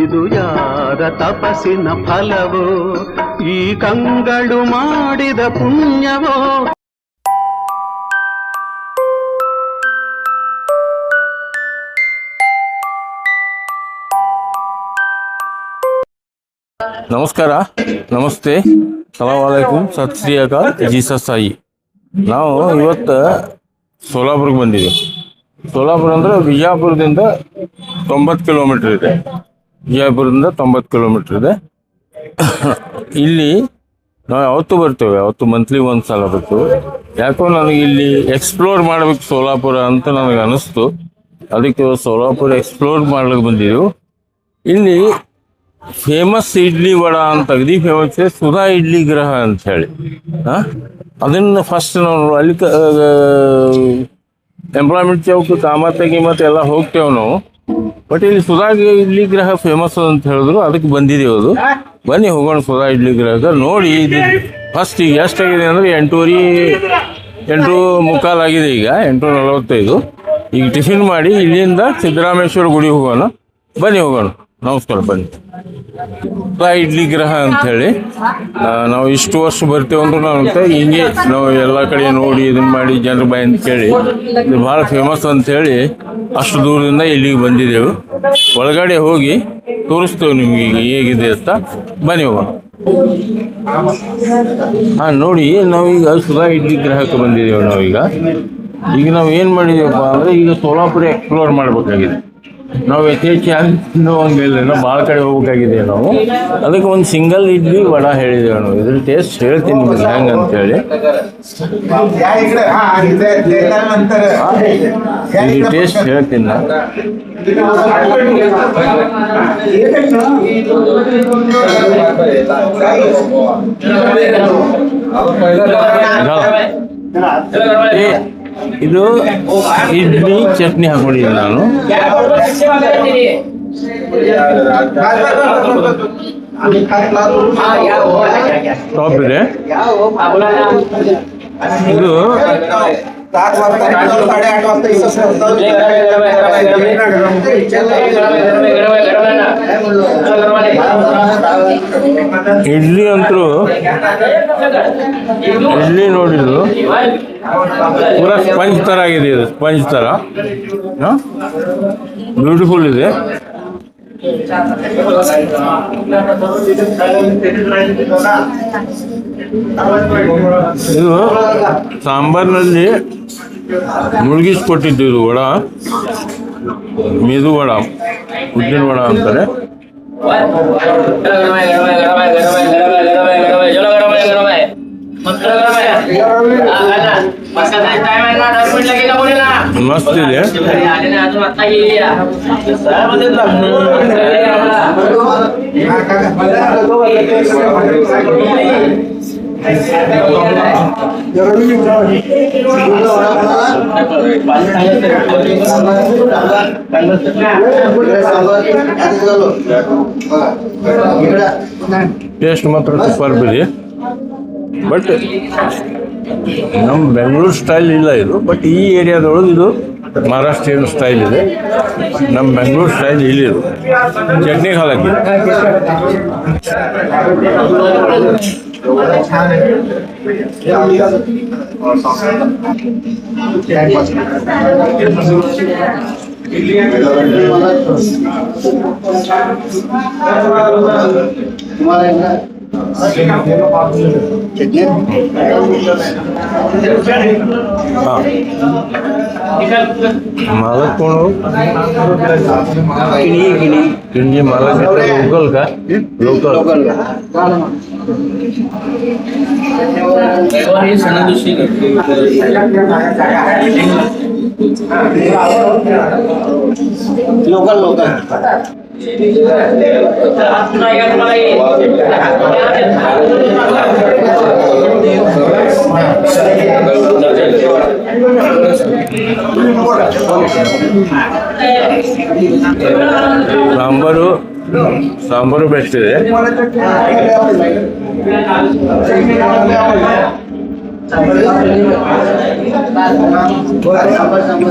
ಇದು ಯಾರ ತಪಸ್ಸಿನ ಫಲವೋ, ಈ ಕಂಗಳು ಮಾಡಿದ ಪುಣ್ಯವೋ. ನಮಸ್ಕಾರ, ನಮಸ್ತೆ, ಸಲಾಮ್ ಅಲೈಕುಂ, ಸತ್ ಶ್ರೀ ಅಕಾಲ್, ಜೀಸಸ್ ಸಾಯಿ. ನಾವು ಇವತ್ತು ಸೋಲಾಪುರಕ್ಕೆ ಬಂದಿದ್ದೀವಿ. ಸೋಲಾಪುರ ಅಂದರೆ ವಿಜಯಪುರದಿಂದ 90 ಕಿಲೋಮೀಟ್ರ್ ಇದೆ. ವಿಜಯಪುರದಿಂದ 90 ಕಿಲೋಮೀಟ್ರ್ ಇದೆ. ಇಲ್ಲಿ ನಾವು ಯಾವತ್ತೂ ಬರ್ತೇವೆ, ಯಾವತ್ತು ಮಂತ್ಲಿ ಒಂದು ಸಲ ಬರ್ತೇವೆ. ಯಾಕೋ ನನಗೆ ಇಲ್ಲಿ ಎಕ್ಸ್ಪ್ಲೋರ್ ಮಾಡ್ಬೇಕು ಸೋಲಾಪುರ ಅಂತ ನನಗೆ ಅನ್ನಿಸ್ತು. ಅದಕ್ಕೆ ಸೋಲಾಪುರ ಎಕ್ಸ್ಪ್ಲೋರ್ ಮಾಡ್ಲಿಕ್ಕೆ ಬಂದಿದ್ದೆವು. ಇಲ್ಲಿ ಫೇಮಸ್ ಇಡ್ಲಿ ವಡ ಅಂತ ಅಗದಿ ಫೇಮಸ್ ಇದೆ, ಸುಧಾ ಇಡ್ಲಿ ಗೃಹ ಅಂತ ಹೇಳಿ. ಅದನ್ನು ಫಸ್ಟ್ ನಾವು ಅಲ್ಲಿ ಎಂಪ್ಲಾಯ್ಮೆಂಟ್ ಚೌಕ್, ಕಾಮತ್ ಎಲ್ಲ ಹೋಗ್ತೇವೆ ನಾವು. ಬಟ್ ಇಲ್ಲಿ ಸುಧಾ ಇಡ್ಲಿ ಗೃಹ ಫೇಮಸ್ ಅಂತ ಹೇಳಿದ್ರು, ಅದಕ್ಕೆ ಬಂದಿದ್ದೇವೆ. ಅದು ಬನ್ನಿ ಹೋಗೋಣ ಸುಧಾ ಇಡ್ಲಿ ಗೃಹದ ನೋಡಿ. ಇದು ಫಸ್ಟ್ ಈಗ ಎಷ್ಟಾಗಿದೆ ಅಂದರೆ 8:15 ಆಗಿದೆ. ಈಗ 8:45. ಈಗ ಟಿಫಿನ್ ಮಾಡಿ ಇಲ್ಲಿಂದ ಸಿದ್ದರಾಮೇಶ್ವರ ಗುಡಿ ಹೋಗೋಣ. ಬನ್ನಿ ಹೋಗೋಣ. ನಮಸ್ಕಾರ. ಬನ್ನಿ. ಸುಧಾ ಇಡ್ಲಿ ಗೃಹ ಅಂಥೇಳಿ ನಾವು ಇಷ್ಟು ವರ್ಷ ಬರ್ತೇವೆ ಅಂದ್ರೂ ನಾವು ಹಿಂಗೆ ನಾವು ಎಲ್ಲ ಕಡೆ ನೋಡಿ ಇದನ್ನು ಮಾಡಿ ಜನರ ಬಾಯಿ ಅಂತ ಕೇಳಿ ಇದು ಭಾಳ ಫೇಮಸ್ ಅಂಥೇಳಿ ಅಷ್ಟು ದೂರದಿಂದ ಇಲ್ಲಿಗೆ ಬಂದಿದ್ದೆವು. ಒಳಗಡೆ ಹೋಗಿ ತೋರಿಸ್ತೇವೆ ನಿಮ್ಗೆ ಈಗ ಹೇಗಿದೆ ಅಂತ. ಬನ್ನಿ ಹೋಗೋಣ. ನೋಡಿ, ನಾವೀಗ ಸುಧಾ ಇಡ್ಲಿ ಗೃಹಕ್ಕೆ ಬಂದಿದ್ದೇವೆ. ಈಗ ನಾವು ಏನು ಮಾಡಿದ್ದೀವಪ್ಪ ಅಂದರೆ ಈಗ ಸೋಲಾಪುರ ಎಕ್ಸ್ಪ್ಲೋರ್ ಮಾಡಬೇಕಾಗಿದೆ. ನಾವು ಯಥೇಚ್ಛಾಗಿ ತಿನ್ನುವಂಗಿಲ್ಲ, ನಾವು ಭಾಳ ಕಡೆ ಹೋಗ್ಬೇಕಾಗಿದೆ. ನಾವು ಅದಕ್ಕೆ ಒಂದು ಸಿಂಗಲ್ ಇಡ್ಲಿ ವಡ ಹೇಳಿದ್ದೇವೆ. ನಾವು ಇದ್ರ ಟೇಸ್ಟ್ ಹೇಳ್ತೀನಿ ನಿಮ್ಗೆ ಹೆಂಗೆ ಅಂತೇಳಿ. ಇದು ಟೇಸ್ಟ್ ಹೇಳ್ತೀನಿ ನಾನು. ಇದು ಇಡ್ಲಿ ಚಟ್ನಿ ಹಾಕೊಂಡಿದ್ದೀನಿ ನಾನು. ಟಾಪ್ ಇದೆ. ಇದು ಇಡ್ಲಿ ಅಂತೂ ಇಡ್ಲಿ ನೋಡಿದ್ರು ಪೂರ ಸ್ಪಂಜ್ ಥರ ಆಗಿದೆ. ಇದು ಸ್ಪಂಜ್ ಥರ ಬ್ಯೂಟಿಫುಲ್ ಇದೆ. ಇದು ಸಾಂಬಾರ್ನಲ್ಲಿ ಮುಳುಗಿಸ್ಕೊಟ್ಟಿದ್ದು. ಇದು ವಡ, ಮೆದು ವಡ, ಉದ್ದಿನ ವಡ ಅಂತಾರೆ. ಮಸ್ತ್ ಇದೆ. ಟೇಸ್ಟ್ ಮಾತ್ರ ಸೂಪರ್ ಇದೆ. ಬಟ್ ನಮ್ಮ ಬೆಂಗಳೂರು ಸ್ಟೈಲ್ ಇಲ್ಲ ಇದು. ಬಟ್ ಈ ಏರಿಯಾದೊಳಗೆ ಇದು ಮಹಾರಾಷ್ಟ್ರೀಯನ್ ಸ್ಟೈಲ್ ಇದೆ, ನಮ್ಮ ಬೆಂಗಳೂರು ಸ್ಟೈಲ್ ಇಲ್ಲಿದೆ. ಚಟ್ನಿಗೆ ಹಾಕಿ मालक किणी मालक लोकल का local local local sambar best ಇದೆ.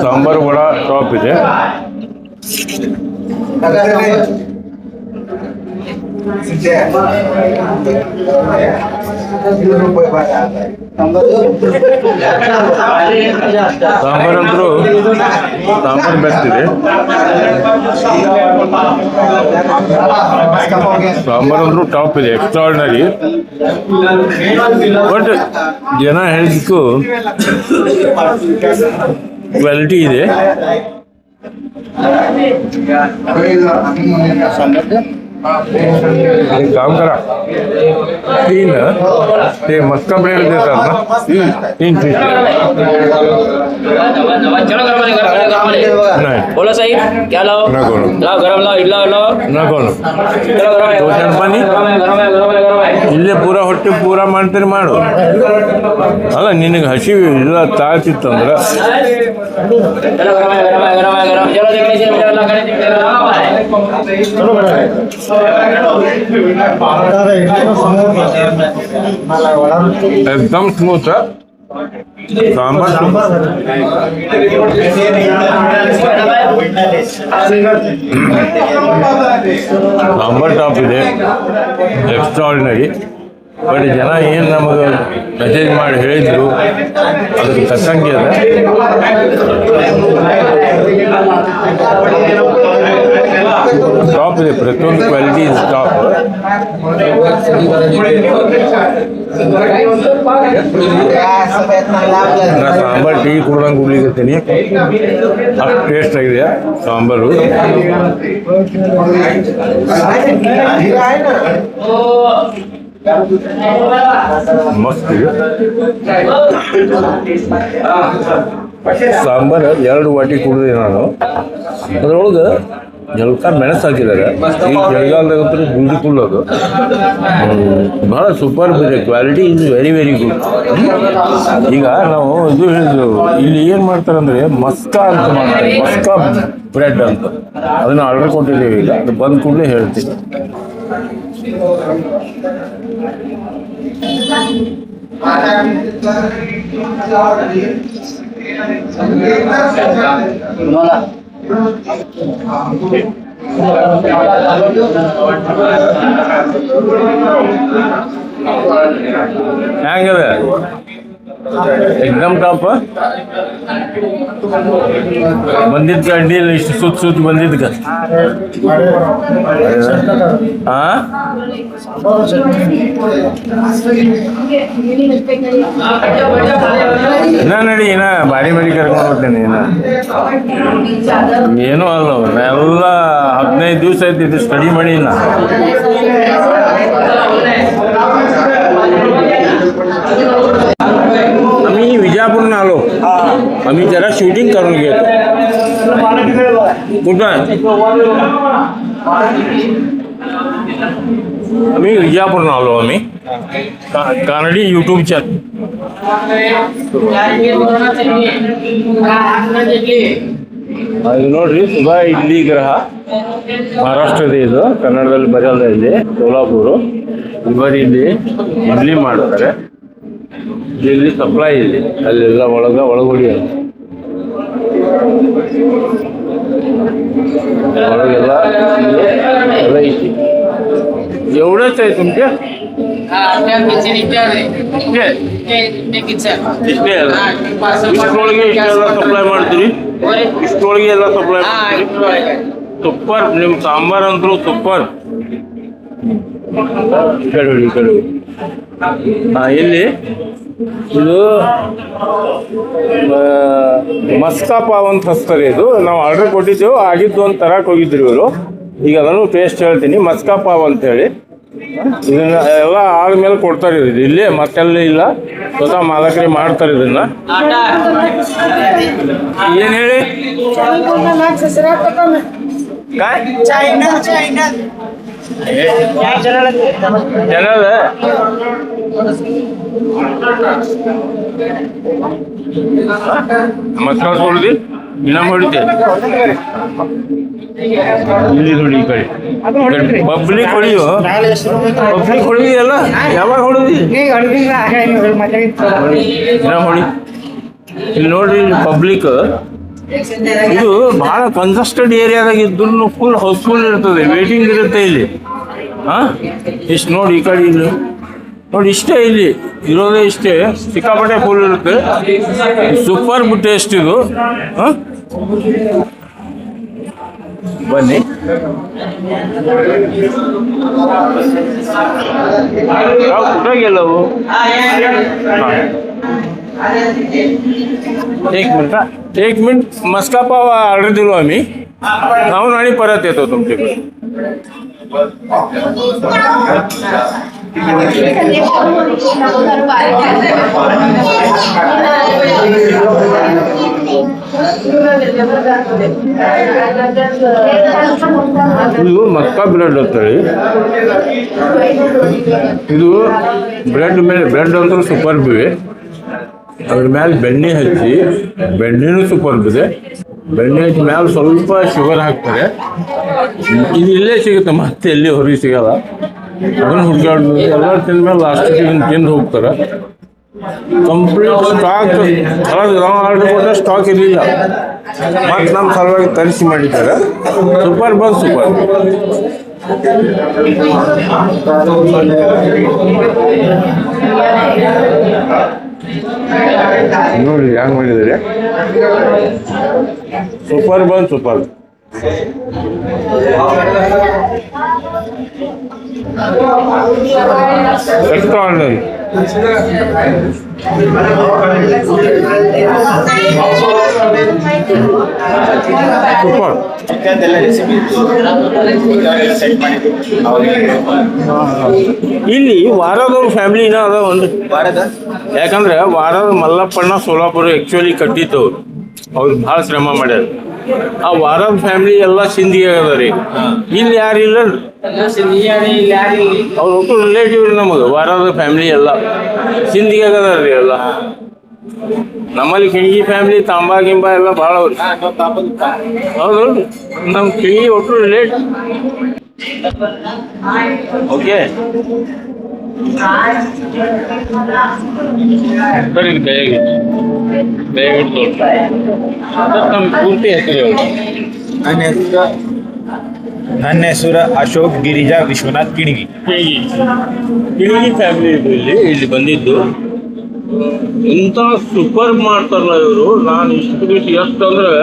ಸಾಂಬಾರು ಕೂಡ ಟಾಪ್ ಇದೆ. ಸಾಂಬಾರಂತರೂ ಸಾಂಬಾರು ಬೆಸ್ಟ್ ಇದೆ. ಸಾಂಬಾರಂದ್ರೂ ಟಾಪ್ ಇದೆ, ಎಕ್ಸ್ಟ್ರಾರ್ಡಿನರಿ. ಬಟ್ ಜನ ಹೇಳಿದ್ದಕ್ಕೂ ಕ್ವಾಲಿಟಿ ಇದೆ. एक काम करा, 3 ते मक्का ब्रेड देतात ना, 3 पीस नाही. बोला साहेब क्या लाओ? नको लाओ गरम लाओ, इडला लाओ, नको चलो गरम है, ದೋಸೆ ಪಾನಿ गरम है. ಇಲ್ಲೇ ಪೂರ ಹೊಟ್ಟೆ ಪೂರ ಮಾಡ್ತೀರಿ ಮಾಡು. ಅಲ್ಲ ನಿನಗೆ ಹಸಿ ಇಲ್ಲ ತಾಳ್ತಿತ್ತಂದ್ರೆ चलो गरम है. चलो देखने से बेटा अल्लाह करे चलो एकदम स्मूथ है. सांबर सांबर ಟಾಪ್ ಇದೆ, ಎಕ್ಸ್ಟ್ರಾರ್ಡಿನರಿ. ಬಟ್ ಜನ ಏನು ನಮಗೆ ಮೆಸೇಜ್ ಮಾಡಿ ಹೇಳಿದ್ರು ಅದಕ್ಕೆ ತಕ್ಕಂಗೆ ಅದ. ಟಾಪ್ ಇದೆ, ಪ್ರತಿಯೊಂದು ಕ್ವಾಲಿಟಿ ಇಸ್ ಟಾಪ್. ನಾ ಸಾಂಬಾರು ಟೀ ಕುಡ್ದಂಗೆ ಕುಡ್ಲಿಕತ್ತೀನಿ, ಅಷ್ಟು ಟೇಸ್ಟ್ ಆಗಿದೆ ಸಾಂಬಾರು. ಮಸ್ತ್ ಇದೆ ಸಾಂಬಾರು. 2 ವಾಟಿ ಕುಡಿದೆ ನಾನು. ಅದ್ರೊಳಗೆ ಜಲ್ಕ ಮೆಣಸು ಹಾಕಿದ್ದಾರೆ. ಈ ಚಳಿಗಾಲದಾಗಂತೂ ಬ್ಯೂಟಿಫುಲ್ ಅದು. ಭಾಳ ಸೂಪರ್ ಇದೆ, quality is very very good. ಈಗ ನಾವು ಇದು ಹೇಳಿದ್ರು, ಇಲ್ಲಿ ಏನು ಮಾಡ್ತಾರೆ ಅಂದರೆ ಮಸ್ಕಾ ಅಂತ ಮಾಡ್ತಾರೆ, ಮಸ್ಕಾ ಬ್ರೆಡ್ ಅಂತ. ಅದನ್ನು ಆರ್ಡರ್ ಕೊಟ್ಟಿದ್ದೀವಿ. ಈಗ ಅದು ಬಂದ ಕೂಡಲೇ ಹೇಳ್ತೀನಿ. ಹೆಂಗದ ಎಕ್ದಮ್ ಟಾಪ್. ಬಂದಿದ್ದ ಅಡ್ಡಿಯಲ್ಲಿ ಇಷ್ಟು ಸುತ್ತ ಬಂದಿದ್ದ ನಡಿ ಏನ ಬಾರಿ ಬಾರಿ ಕರ್ಕೊಂಡು ಹೋಗ್ತೇನೆ. ಏನೂ ಅಲ್ಲ, ಎಲ್ಲ 15 ದಿವಸ ಆಯ್ತು ಸ್ಟಡಿ ಮಾಡಿ. आम्ही विजापूरहून आलो. आम्ही जरा शूटिंग करून घेतो. कुठं आम्ही विजापूरहून आलो. आम्ही कानडी यूट्यूब चॅनल. ಇದು ನೋಡ್ರಿ, ಸುಧಾ ಇಡ್ಲಿ ಗ್ರಹ ಮಹಾರಾಷ್ಟ್ರದ. ಇದು ಕನ್ನಡದಲ್ಲಿ ಬರೆಯಲ್ಲ. ಇಲ್ಲಿ ಸೋಲಾಪುರ. ಇವರು ಇಲ್ಲಿ ಇಡ್ಲಿ ಮಾಡ್ತಾರೆ. ಇಲ್ಲಿ ಸಪ್ಲೈ ಇದೆ, ಅಲ್ಲೆಲ್ಲ ಒಳಗಡೆ ಒಳಗೆಲ್ಲ ಎಲ್ಲ ಐತಿ. एवढंच आहे तुमच्या ಇಷ್ಟೊಳಗೆ ಇಷ್ಟೆಲ್ಲ ಸಪ್ಲೈ ಮಾಡ್ತೀರಿ? ಇಷ್ಟೊಳಗೆ ಎಲ್ಲ ಸಪ್ಲೈ ಮಾಡ್ತೀರಿ? ಸೂಪರ್. ನಿಮ್ಮ ಸಾಂಬಾರ್ ಅಂತೂ ಸೂಪರ್. ಇಲ್ಲಿ ಇದು ಮಸ್ಕಾ ಪಾವ್ ಅಂತ ಹಚ್ತಾರೆ. ಇದು ನಾವು ಆರ್ಡರ್ ಕೊಟ್ಟಿದ್ದೆವು, ಆಗಿದ್ದು ಒಂದು ತರಕ್ಕೆ ಹೋಗಿದ್ರು ಇವರು. ಈಗ ಅದನ್ನು ಟೇಸ್ಟ್ ಹೇಳ್ತೀನಿ. ಮಸ್ಕಾ ಪಾವ್ ಅಂತೇಳಿ ಇದನ್ನ ಎಲ್ಲ ಆದ್ಮೇಲೆ ಕೊಡ್ತಾರೆ. ಇದು ಇಲ್ಲೇ ಮತ್ತೆಲ್ಲ ಇಲ್ಲ, ಸ್ವತಃ ಮಾಲಕರೇ ಮಾಡ್ತಾರೆ ಇದನ್ನ. ಏನ್ ಹೇಳಿ? ಜನದ ಮಸ್ಕಾ ಹೊಡ್ದಿ ಇನ್ನೊಮ್ಮೆ ಹೊಡಿತೆ. ಇಲ್ಲಿ ನೋಡಿ ಈ ಕಡೆ ಪಬ್ಲಿಕ್ ಹೊಡಿಯೋ, ಪಬ್ಲಿಕ್ ಹೊಡಿಯಲ್ಲ. ಯಾವಾಗ ಹೊಡಿದಿ? ಹೊಡಿ. ಇಲ್ಲಿ ನೋಡ್ರಿ, ಪಬ್ಲಿಕ್ ಇದು ಬಹಳ ಕಂಜಸ್ಟೆಡ್ ಏರಿಯಾದಾಗ ಇದ್ರೂ ಫುಲ್ ಹೌಸ್ಫುಲ್ ಇರ್ತದೆ, ವೇಟಿಂಗ್ ಇರುತ್ತೆ ಇಲ್ಲಿ. ಇಷ್ಟು ನೋಡಿ ಈ ಕಡೆ ಇಲ್ಲಿ ನೋಡಿ, ಇಷ್ಟೇ ಇಲ್ಲಿ ಇರೋದೇ ಇಷ್ಟೇ, ಸಿಕ್ಕಾಪಟ್ಟೆ ಫುಲ್ ಇರುತ್ತೆ. ಸೂಪರ್ ಟೇಸ್ಟ್ ಇದು. ಬನ್ನಿ. कुठं एक मिनिट मस्का पाव ऑर्डर दिलो आम्ही, खाऊन आणि परत येतो तुमच्याकडे. ಇದು ಮಸ್ಕಾ ಬ್ರೆಡ್ ಅಂತೇಳಿ. ಇದು ಬ್ರೆಡ್ ಮೇಲೆ ಬ್ರೆಡ್ ಅಂತೂ ಸೂಪರ್ ಇವೆ. ಅದ್ರ ಮೇಲೆ ಬೆಣ್ಣೆ ಹಚ್ಚಿ, ಬೆಣ್ಣೆನೂ ಸೂಪರ್ ಇದೆ. ಬೆಣ್ಣೆ ಹಚ್ಚಿ ಮೇಲೆ ಸ್ವಲ್ಪ ಶುಗರ್ ಹಾಕ್ತಾರೆ. ಇದು ಇಲ್ಲೇ ಸಿಗುತ್ತೆ, ಮತ್ತೆ ಎಲ್ಲಿ ಹೊರಗೆ ಸಿಗಲ್ಲ. ಅದನ್ನು ಹುಡುಗಾಡ್ದು ಎಲ್ಲ ತಿಂದ್ಮೇಲೆ ಲಾಸ್ಟಿಗೆ ತಿಂದು ಹೋಗ್ತಾರೆ. ಕಂಪ್ಲೀಟ್ ಸ್ಟಾಕ್ ನಾವು ಆರ್ಡರ್ ಕೊಟ್ಟ ಸ್ಟಾಕ್ ಇರಲಿಲ್ಲ, ಮತ್ತು ನಮ್ಮ ಸಲುವಾಗಿ ತರಿಸಿ ಮಾಡಿದ್ದಾರೆ. ಸೂಪರ್ ಬಂದು ಸೂಪರ್. ನೋಡಿ ಹ್ಯಾಂಗ್ ಮಾಡಿದ್ದಾರೆ. ಸೂಪರ್ ಬಂದು ಸೂಪರ್. ಎಷ್ಟು ಆರ್ಡರ್? ಸೂಪರ್. ಇಲ್ಲಿ ವಾರದವ್ರ ಫ್ಯಾಮಿಲಿನ ಅದ ಒಂದು ವಾರದ, ಯಾಕಂದ್ರೆ ವಾರದ ಮಲ್ಲಪ್ಪಣ್ಣ ಸೋಲಾಪುರ ಆ್ಯಕ್ಚುಲಿ ಕಟ್ಟಿದ್ದವ್ರು, ಅವ್ರು ಭಾಳ ಶ್ರಮ ಮಾಡ್ಯಾರ. ಆ ವಾರದ ಫ್ಯಾಮಿಲಿ ಎಲ್ಲ ಸಿಂಧಿಗೆ ಅದ ರೀ. ಇಲ್ಲಿ ಯಾರಿಲ್ಲ, ಅವ್ರ ಒಟ್ಟು ರಿಲೇಟಿವ್ ರೀ ನಮಗೆ. ವಾರದ ಫ್ಯಾಮಿಲಿ ಎಲ್ಲ ಸಿಂಧಿಗೆ ಅದ ರೀ ಎಲ್ಲ. ನಮ್ಮಲ್ಲಿ ಕಿಣಗಿ ಫ್ಯಾಮಿಲಿ ತಾಂಬಾ ಗಿಂಬಾ ಎಲ್ಲ ಭಾಳ ಅವ್ರಿ. ಹೌದು, ನಮ್ಮ ಕಿಣಗಿ ಒಟ್ಟು ರಿಲೇಟ್. ಓಕೆ ಸರಿ, ಕೈಯಾಗಿ ದಯವಿಟ್ಟು ನಮ್ಮ ಪೂರ್ತಿ ಹೆಸರು. ನನ್ನ ಹೆಸರು ಅಶೋಕ್ ಗಿರಿಜಾ ವಿಶ್ವನಾಥ್ ಕಿಣಗಿ. ಕಿಣಗಿ ಫ್ಯಾಮಿಲಿ ಇಲ್ಲಿ ಬಂದಿದ್ದು. ಇಂಥ ಸೂಪರ್ ಮಾಡ್ತಾರಲ್ಲ ಇವರು. ನಾನು ಇಷ್ಟು ಬಿಟ್ಟು ಎಷ್ಟು ಅಂದ್ರೆ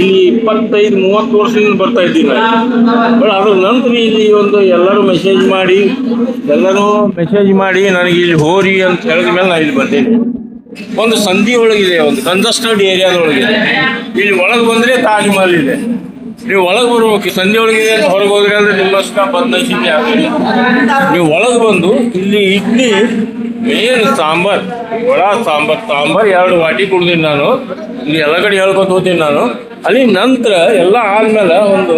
ಇಲ್ಲಿ 25-30 ವರ್ಷದಿಂದ ಬರ್ತಾ ಇದ್ದೀನಿ. ಬಟ್ ಅದ್ರ ನಂತರ ಇಲ್ಲಿ ಒಂದು ಎಲ್ಲರೂ ಮೆಸೇಜ್ ಮಾಡಿ ನನಗೆ ಇಲ್ಲಿ ಹೋರಿ ಅಂತ ಹೇಳಿದ ಮೇಲೆ ನಾನು ಇಲ್ಲಿ ಬಂದೀನಿ. ಒಂದು ಸಂಧಿ ಒಳಗಿದೆ, ಒಂದು ಕಂಜಸ್ಟೆಡ್ ಏರಿಯಾದೊಳಗಿದೆ. ಇಲ್ಲಿ ಒಳಗೆ ಬಂದರೆ ತಾಜ್ ಮಹಲ್ ಇದೆ. ನೀವು ಒಳಗೆ ಬರ್ಬೇಕು. ಸಂಧಿ ಒಳಗಿದೆ ಅಂತ ಹೊರಗೆ ಹೋದ್ರೆ ಅಂದ್ರೆ ನಿಮ್ಮಷ್ಟ ಬದಲಾಯಿಸಿದ್ದೆ ಆಗಲಿ. ನೀವು ಒಳಗೆ ಬಂದು ಇಲ್ಲಿ ಇಡ್ಲಿ ಮೇನ್ ಸಾಂಬಾರ್, ವಡಾ ಸಾಂಬಾರ್ 2 ವಾಟಿ ಕುಡ್ದೀನಿ ನಾನು. ಇಲ್ಲಿ ಎಲ್ಲ ಕಡೆ ಹೇಳ್ಕೊತ ಹೋಗ್ತೀನಿ ನಾನು. ಅಲ್ಲಿ ನಂತರ ಎಲ್ಲ ಆದ್ಮೇಲೆ ಒಂದು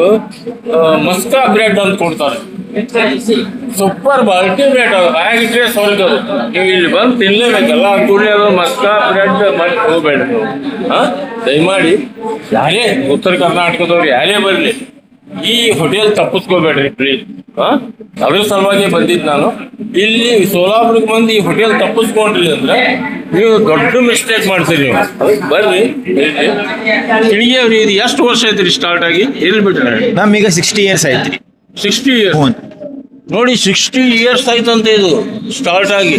ಮಸ್ಕಾ ಬ್ರೆಡ್ ಅಂತ ಕೊಡ್ತಾರೆ. Super ultimate. ಅದು ಆಗಿಟ್ರೆ ಸ್ವರ್ಗ. ನೀವು ಇಲ್ಲಿ ಬಂದು ತಿನ್ಲೇಬೇಕಲ್ಲ. ಕೂಡಲೇ ಅದು ಮಸ್ಕಾ ಬ್ರೆಡ್ ಮಾಡಿ ಹೋಗ್ಬೇಡ ನೀವು. ದಯಮಾಡಿ ಯಾರೇ ಉತ್ತರ ಕರ್ನಾಟಕದವ್ರು ಯಾರೇ ಬರಲಿ, ಈ ಹೋಟೆಲ್ ತಪ್ಪಿಸ್ಕೋಬೇಡ್ರಿ ಪ್ಲೀಸ್. ಅದ್ರ ಸಲುವಾಗಿ ಬಂದಿದ್ದು ನಾನು. ಇಲ್ಲಿ ಸೋಲಾಪುರಕ್ಕೆ ಬಂದು ಈ ಹೋಟೆಲ್ ತಪ್ಪಿಸ್ಕೊಂಡ್ರಿ ಅಂದ್ರೆ ನೀವು ದೊಡ್ಡ ಮಿಸ್ಟೇಕ್ ಮಾಡ್ತೀರಿ ನೀವು. ಬರ್ರಿ ತಿಳಿಯವ್ರಿ, ಇದು ಎಷ್ಟು ವರ್ಷ ಐತ್ರಿ ಸ್ಟಾರ್ಟ್ ಆಗಿ? ಎಲ್ಲಿ ಬಿಟ್ರೆ ನಮೀಗ 60 years ಆಯ್ತು ರೀ. 60 ಇಯರ್ಸ್ ನೋಡಿ, 60 years ಆಯ್ತಂತೆ ಇದು ಸ್ಟಾರ್ಟ್ ಆಗಿ.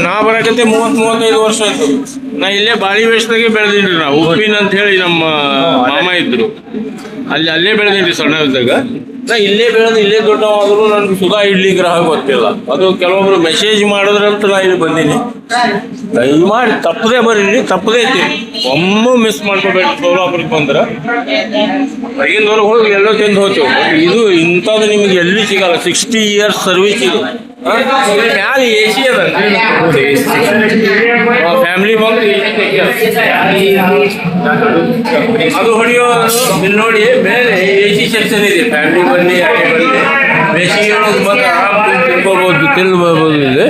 ನಾ ಬರಕತ್ತೆ 30-35 ವರ್ಷ ಆಯ್ತು. ನಾ ಇಲ್ಲೇ ಬಾಳಿ ವೇಷದಾಗೆ ಬೆಳೆದೀನಿ. ನಾವು ಉಪ್ಪಿನ ಅಂತ ಹೇಳಿ ನಮ್ಮ ಮಾಮ ಇದ್ರು, ಅಲ್ಲೇ ಬೆಳೆದೀನಿ ಸಣ್ಣ ಇದ್ದಾಗ. ನಾ ಇಲ್ಲೇ ಬೆಳೆದು ಇಲ್ಲೇ ದೊಡ್ಡವಾದ್ರು ನನ್ಗೆ ಸುಧಾ ಇಡ್ಲಿ ಗ್ರಾಹಕ ಗೊತ್ತಿಲ್ಲ. ಅದು ಕೆಲವೊಬ್ರು ಮೆಸೇಜ್ ಮಾಡಿದ್ರಂತ ನಾ ಇಲ್ಲಿ ಬಂದೀನಿ. ದಯಮಾಡಿ ತಪ್ಪದೇ ಬರ್ರಿ, ತಪ್ಪದೇ ಐತಿ, ಒಮ್ಮೆ ಮಿಸ್ ಮಾಡ್ಕೋಬೇಡಿ. ಸೋಲಾಪುರಕ್ಕೆ ಬಂದ್ರೆ ಹೊರಗಿನವ್ರಿಗೆ ಹೋಗಿ ಎಲ್ಲೋ ತಿಂದು ಹೋಗ್ತೇವೆ. ಬಟ್ ಇದು ಇಂಥದ್ದು ನಿಮಗೆ ಎಲ್ಲಿ ಸಿಗಲ್ಲ. 60 years ಸರ್ವಿಸ್ ಇದು. ಮ್ಯಾಲ AC ಅದ, ಫ್ಯಾಮಿಲಿ ಬಂದು ಅದು ಹೊಡೆಯೋ. ಇಲ್ಲಿ ನೋಡಿ ಮೇಲೆ AC ಸೆಕ್ಷನ್ ಇದೆ. ಫ್ಯಾಮಿಲಿ ಬನ್ನಿ, ಬೇಸಿಗೆ ಬಂದು ಆರಾಮ್ ತಿಳ್ಕೊಬೋದು, ತಿಳ್ಬೋದು. ಇದೆ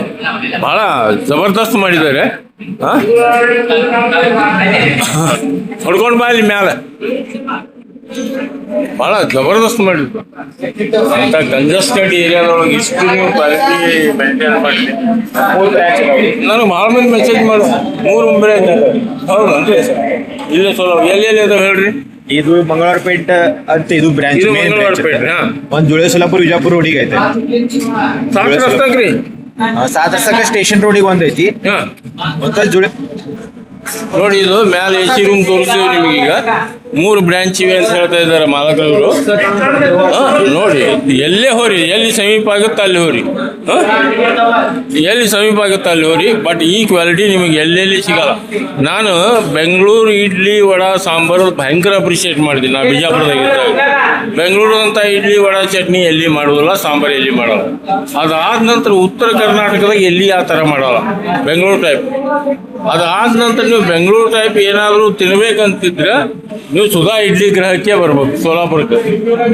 ಬಹಳ ಜಬರ್ದಸ್ತ್ ಮಾಡಿದ್ದಾರೆ. ಹೊಡ್ಕೊಂಡು ಬಾ ಇಲ್ಲಿ ಮ್ಯಾಲ, ಬಹಳ ಜಬರ್ದಸ್ತ್ ಮಾಡಿದ್ರು. ಅಂತ ಕಂಜಸ್ಟೆಡ್ ಏರಿಯಾದೊಳಗೆ ಇಷ್ಟು ನೀವು ಕ್ವಾಲಿಟಿ ಮೇಂಟೈನ್ ಮಾಡಿ. ನನಗೆ ಭಾಳ ಮಂದಿ ಮೆಸೇಜ್ ಮಾಡು, 3 ಮುಂಬೈ ಅಂತ. ಹೌದು ಅಂದ್ರೆ ಇಲ್ಲೇ ಸೋಲ ಎಲ್ಲಿ ಅದಾವ ಹೇಳ್ರಿ? ಇದು ಮಂಗಳವಾರಪೇಟ್ ಅಂತ ಇದು ಬ್ರಾಂಚ್. ಇದು ಮಂಗಳವಾರಪೇಟೆ. ಒಂದು ಜುಳೆ ಸೋಲಾಪುರ ವಿಜಾಪುರ ರೋಡಿಗೆ ಐತೆ. ಸಾಕು ರಸ್ತಾಗ್ರಿ, 7 ರಸ್ತಕ್ಕೆ ಸ್ಟೇಷನ್ ರೋಡಿಗೆ ಒಂದೈತಿ. ಮತ್ತೆ ಜುಳೆ ನೋಡಿ, ಇದು ಮ್ಯಾಲೆ AC ರೂಮ್ ತೋರಿಸ್ತೀವಿ ನಿಮಗೀಗ. 3 ಬ್ರಾಂಚ್ ಇವೆ ಅಂತ ಹೇಳ್ತಾ ಇದ್ದಾರೆ ಮಾಲಕರು. ನೋಡಿ, ಎಲ್ಲೇ ಹೋರಿ, ಎಲ್ಲಿ ಸಮೀಪ ಆಗುತ್ತೆ ಅಲ್ಲಿ ಹೋರಿ, ಎಲ್ಲಿ ಸಮೀಪ ಆಗುತ್ತೆ ಅಲ್ಲಿ ಹೋರಿ. ಬಟ್ ಈ ಕ್ವಾಲಿಟಿ ನಿಮಗೆ ಎಲ್ಲೆಲ್ಲಿ ಸಿಗಲ್ಲ. ನಾನು ಬೆಂಗಳೂರು ಇಡ್ಲಿ ವಡಾ ಸಾಂಬಾರು ಭಯಂಕರ ಅಪ್ರಿಷಿಯೇಟ್ ಮಾಡಿದ್ದೀನಿ. ನಾ ಬಿಜಾಪುರದಾಗಿದ್ದಾಗ ಬೆಂಗಳೂರು ಅಂತ ಇಡ್ಲಿ ವಡಾ ಚಟ್ನಿ ಎಲ್ಲಿ ಮಾಡೋದಿಲ್ಲ, ಸಾಂಬಾರು ಎಲ್ಲಿ ಮಾಡೋಲ್ಲ. ಅದಾದ ನಂತರ ಉತ್ತರ ಕರ್ನಾಟಕದಾಗ ಎಲ್ಲಿ ಆ ಥರ ಮಾಡೋಲ್ಲ, ಬೆಂಗಳೂರು ಟೈಪ್. ಅದಾದ ನಂತರ ನೀವು ಬೆಂಗಳೂರು ಟೈಪ್ ಏನಾದರೂ ತಿನ್ಬೇಕಂತಿದ್ರೆ ನೀವು ಸುಧಾ ಇಡ್ಲಿ ಗ್ರಹಕ್ಕೆ ಬರ್ಬೇಕು ಸೋಲಾಪುರಕ್ಕೆ.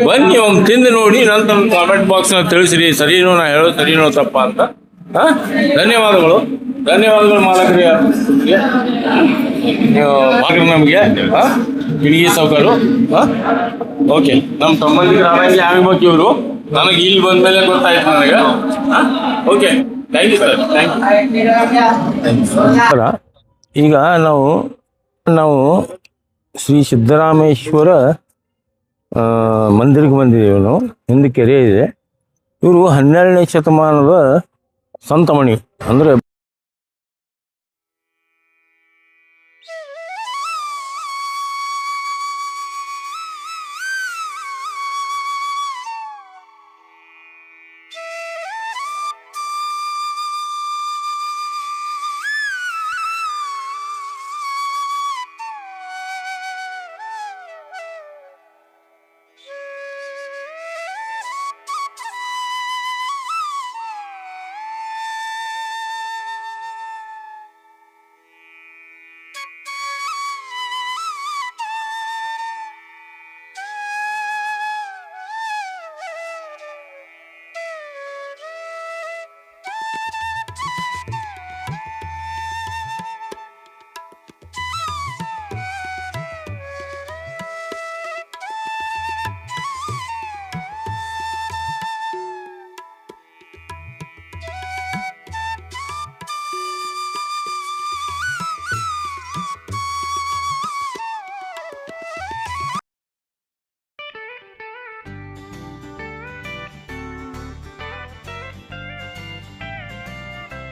ಬನ್ನಿ, ಒಮ್ಮೆ ತಿಂದು ನೋಡಿ, ನಂತರ ಕಾಮೆಂಟ್ ಬಾಕ್ಸ್ನ ತಿಳಿಸ್ರಿ, ಸರಿನೋ ನಾ ಹೇಳೋದು ಸರಿನೋ ತಪ್ಪ ಅಂತ. ಧನ್ಯವಾದಗಳು ಮಾಲಕರಿಗೆ. ನೀವು ಮಾಲಕರು ನಮಗೆ ಇಡಗಿ ಸೌಕರ್ಯ. ಓಕೆ, ನಮ್ಮ ಸಂಬಂಧಿಕರು ಆದಂಗೆ ಆಗಬೇಕು ಇವರು. ನನಗೆ ಇಲ್ಲಿ ಬಂದ ಮೇಲೆ ಗೊತ್ತಾಯ್ತು ನನಗೆ. Okay, thank you sir, thank you. ಈಗ ನಾವು ಶ್ರೀ ಸಿದ್ದರಾಮೇಶ್ವರ ಮಂದಿರಕ್ಕೆ ಬಂದಿದ್ದೇವೆ. ನಾವು ಹಿಂದೆ ಕೆರೆ ಇದೆ. ಇವರು 12ನೇ ಶತಮಾನದ ಸಂತಮಣಿ, ಅಂದರೆ